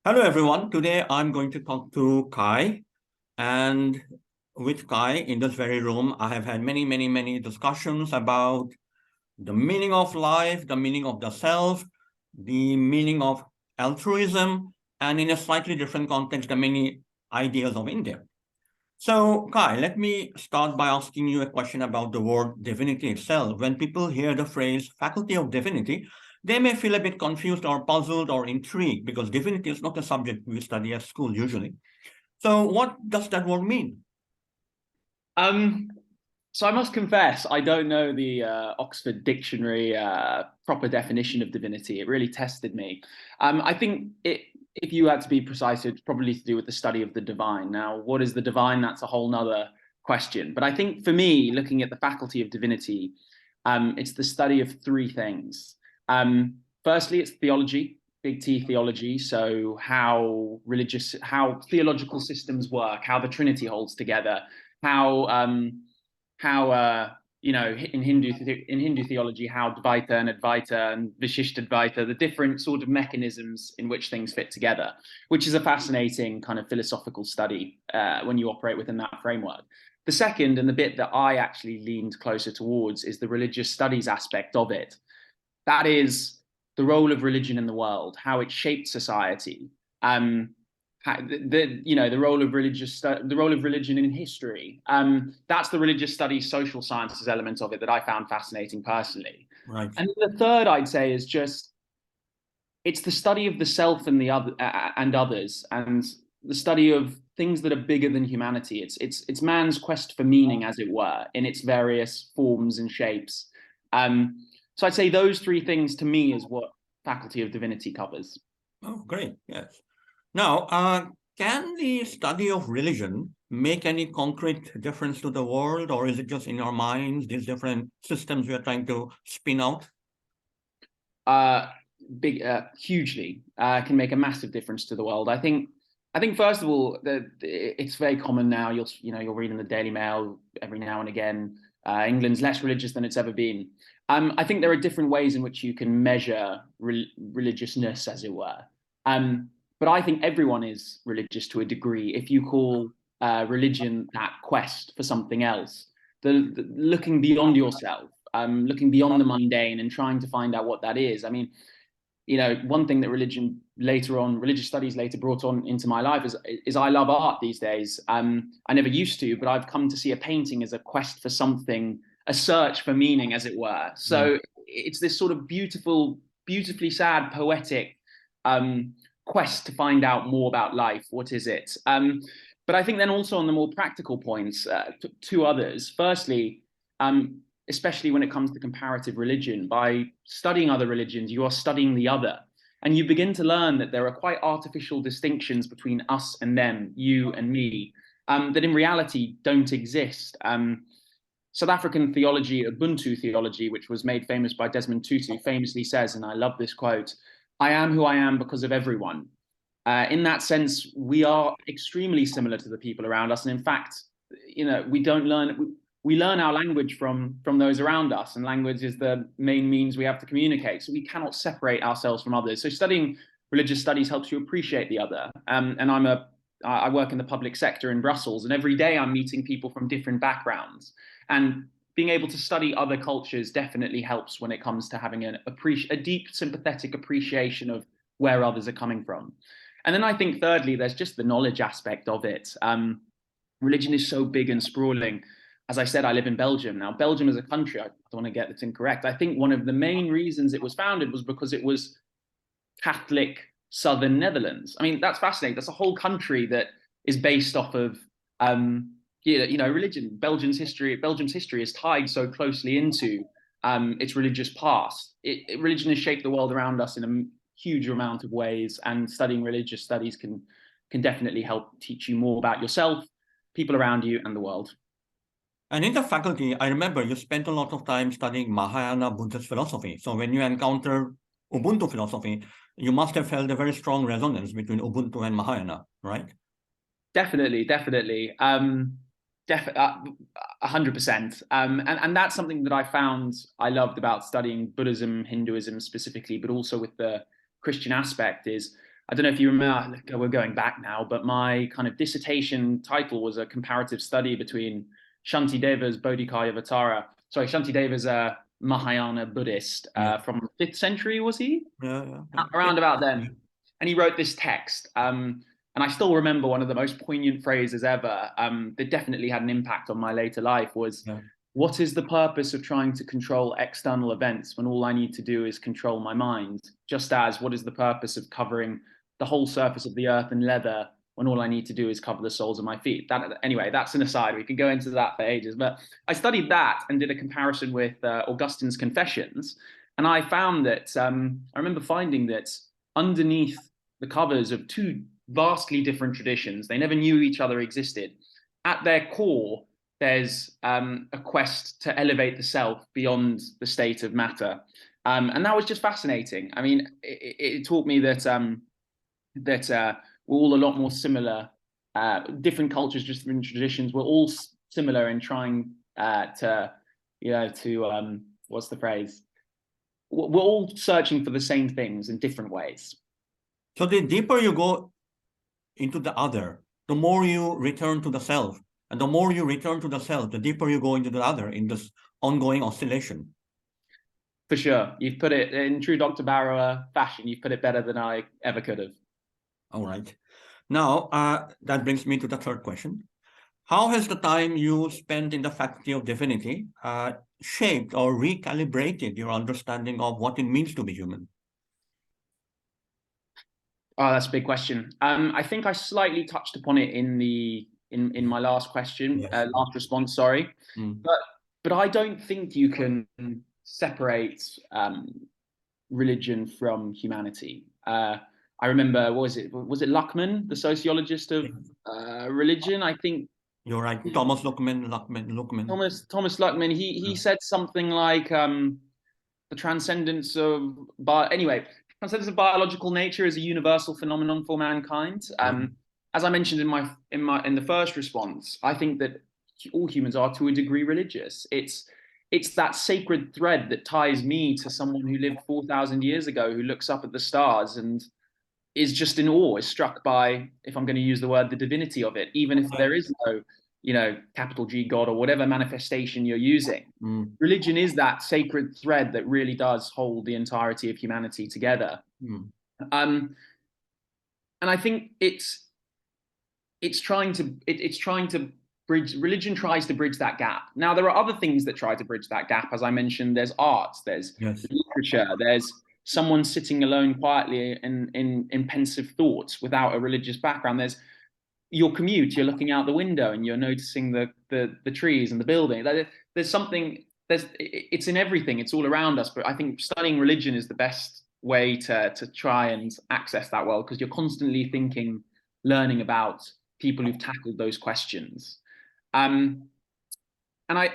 Hello, everyone. Today I'm going to talk to Kai. And with Kai in this very room, I have had many discussions about the meaning of life, the meaning of the self, the meaning of altruism, and in a slightly different context, the many ideas of India. So, Kai, let me start by asking you a question about the word divinity itself. When people hear the phrase faculty of divinity, they may feel a bit confused or puzzled or intrigued because divinity is not a subject we study at school usually. So, what does that word mean? Um, so I must confess, I don't know the Oxford Dictionary proper definition of divinity. It really tested me. I think if you had to be precise, it's probably to do with the study of the divine. Now, what is the divine? That's a whole nother question. But I think for me, looking at the faculty of divinity, it's the study of three things. Firstly, it's theology, big T theology. So how theological systems work, how the Trinity holds together, how in Hindu theology, how Dvaita and Advaita and Vishishtadvaita, the different sort of mechanisms in which things fit together, which is a fascinating kind of philosophical study when you operate within that framework. The second, and the bit that I actually leaned closer towards, is the religious studies aspect of it. That is the role of religion in the world, how it shaped society, the role of the role of religion in history. That's the religious studies, social sciences element of it that I found fascinating personally. Right. And the third, I'd say, is just it's the study of the self and the other and others, and the study of things that are bigger than humanity. It's man's quest for meaning, as it were, in its various forms and shapes. So I'd say those three things to me is what Faculty of Divinity covers. Oh, great. Yes. Now, can the study of religion make any concrete difference to the world, or is it just in our minds, these different systems we are trying to spin out? uh, Hugely can make a massive difference to the world. I think first of all, it's very common now. You'll read in the Daily Mail every now and again. England's less religious than it's ever been. I think there are different ways in which you can measure religiousness, as it were. But I think everyone is religious to a degree. If you call religion that quest for something else, the looking beyond yourself, looking beyond the mundane and trying to find out what that is. I mean, one thing that religious studies later brought on into my life is I love art these days. I never used to, but I've come to see a painting as a quest for something, a search for meaning, as it were. So it's this sort of beautifully sad, poetic quest to find out more about life. What is it? But I think then also on the more practical points, two others. Firstly, especially when it comes to comparative religion, by studying other religions, you are studying the other. And you begin to learn that there are quite artificial distinctions between us and them, you and me, that in reality don't exist. South African theology, Ubuntu theology, which was made famous by Desmond Tutu, famously says, and I love this quote, "I am who I am because of everyone." In that sense, we are extremely similar to the people around us. And in fact, we learn our language from those around us, and language is the main means we have to communicate. So we cannot separate ourselves from others. So studying religious studies helps you appreciate the other. And I work in the public sector in Brussels, and every day I'm meeting people from different backgrounds. And being able to study other cultures definitely helps when it comes to having a deep, sympathetic appreciation of where others are coming from. And then I think thirdly, there's just the knowledge aspect of it. Religion is so big and sprawling. As I said, I live in Belgium. Now, Belgium as a country, I don't want to get this incorrect. I think one of the main reasons it was founded was because it was Catholic Southern Netherlands. I mean, that's fascinating. That's a whole country that is based off of religion. Belgium's history is tied so closely into its religious past. Religion has shaped the world around us in a huge amount of ways, and studying religious studies can definitely help teach you more about yourself, people around you, and the world. And in the faculty, I remember you spent a lot of time studying Mahayana Buddhist philosophy. So when you encounter Ubuntu philosophy, you must have felt a very strong resonance between Ubuntu and Mahayana, right? Definitely. 100%. And that's something that I found I loved about studying Buddhism, Hinduism specifically, but also with the Christian aspect is I don't know if you remember, we're going back now, but my kind of dissertation title was a comparative study between Shantideva's Bodhikaya. Sorry, Shantideva's a Mahayana Buddhist Yeah. from 5th century, was he? Yeah. Around about then. And he wrote this text. And I still remember one of the most poignant phrases ever that definitely had an impact on my later life was, Yeah. what is the purpose of trying to control external events when all I need to do is control my mind? Just as what is the purpose of covering the whole surface of the earth in leather when all I need to do is cover the soles of my feet? Anyway, that's an aside. We could go into that for ages. But I studied that and did a comparison with Augustine's Confessions. And I found that, I remember finding that underneath the covers of two vastly different traditions, they never knew each other existed. At their core, there's a quest to elevate the self beyond the state of matter. And that was just fascinating. I mean, it taught me that we're all a lot more similar. Different cultures, just different traditions. We're all similar in trying what's the phrase? We're all searching for the same things in different ways. So the deeper you go into the other, the more you return to the self. And the more you return to the self, the deeper you go into the other in this ongoing oscillation. For sure. You've put it in true Dr. Barrow fashion. You've put it better than I ever could have. All right. Now, that brings me to the third question. How has the time you spent in the Faculty of Divinity shaped or recalibrated your understanding of what it means to be human? Oh, that's a big question. I think I slightly touched upon it in my last question, Yes. last response, sorry. Mm. But I don't think you can separate religion from humanity. I remember, what was it? Was it Luckman, the sociologist of religion? I think You're right. Thomas Luckman. Thomas Luckman. He said something like the transcendence of transcendence of biological nature is a universal phenomenon for mankind. As I mentioned in the first response, I think that all humans are to a degree religious. It's that sacred thread that ties me to someone who lived 4,000 years ago, who looks up at the stars and is just in awe, is struck by, if I'm going to use the word, the divinity of it, even if there is no, capital G God or whatever manifestation you're using. Religion is that sacred thread that really does hold the entirety of humanity together. And I think it's trying to bridge. Religion tries to bridge that gap. Now there are other things that try to bridge that gap. As I mentioned, there's art, there's literature, there's someone sitting alone quietly in pensive thoughts without a religious background. There's your commute, you're looking out the window and you're noticing the trees and the building. There's something, it's in everything, it's all around us. But I think studying religion is the best way to try and access that world, because you're constantly thinking, learning about people who've tackled those questions. And I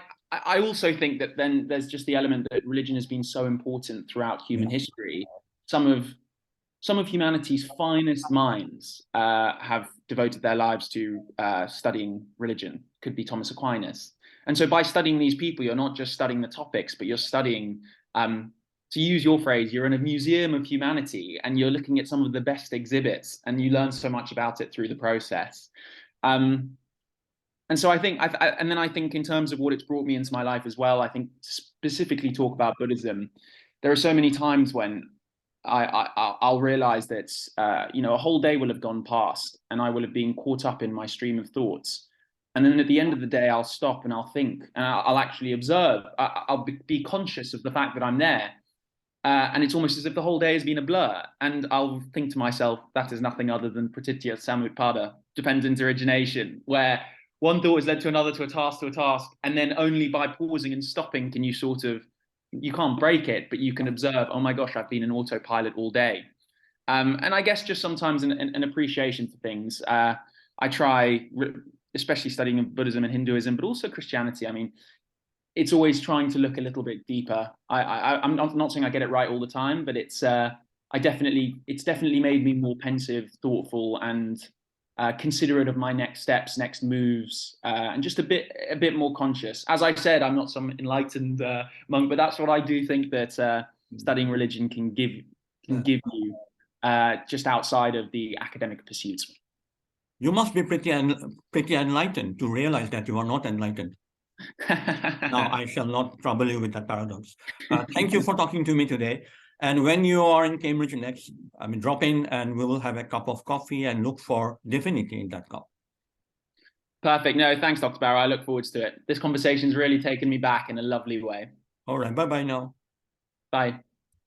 also think that then there's just the element that religion has been so important throughout human history. Some of humanity's finest minds have devoted their lives to studying religion. Could be Thomas Aquinas. And so by studying these people, you're not just studying the topics, but you're studying, to use your phrase, you're in a museum of humanity and you're looking at some of the best exhibits and you learn so much about it through the process. And so I think, and then I think in terms of what it's brought me into my life as well, I think specifically talk about Buddhism, there are so many times when I'll realize that, a whole day will have gone past and I will have been caught up in my stream of thoughts. And then at the end of the day, I'll stop and I'll think and I'll actually observe. I'll be conscious of the fact that I'm there. And it's almost as if the whole day has been a blur. And I'll think to myself, that is nothing other than pratitya samutpada, dependent origination, where one thought has led to another, to a task, and then only by pausing and stopping can you you can't break it, but you can observe, oh my gosh, I've been in autopilot all day. And I guess just sometimes an appreciation for things. I try, especially studying Buddhism and Hinduism, but also Christianity. I mean, it's always trying to look a little bit deeper. I'm not saying I get it right all the time, but it's definitely made me more pensive, thoughtful, and considerate of my next steps, next moves, and just a bit more conscious. As I said, I'm not some enlightened monk, but that's what I do think that studying religion can give you. just outside of the academic pursuits. You must be pretty enlightened to realize that you are not enlightened. Now, I shall not trouble you with that paradox. Thank you for talking to me today. And when you are in Cambridge next, I mean, drop in and we will have a cup of coffee and look for divinity in that cup. Perfect. No, thanks, Dr. Barrow. I look forward to it. This conversation's really taken me back in a lovely way. All right. Bye-bye now. Bye.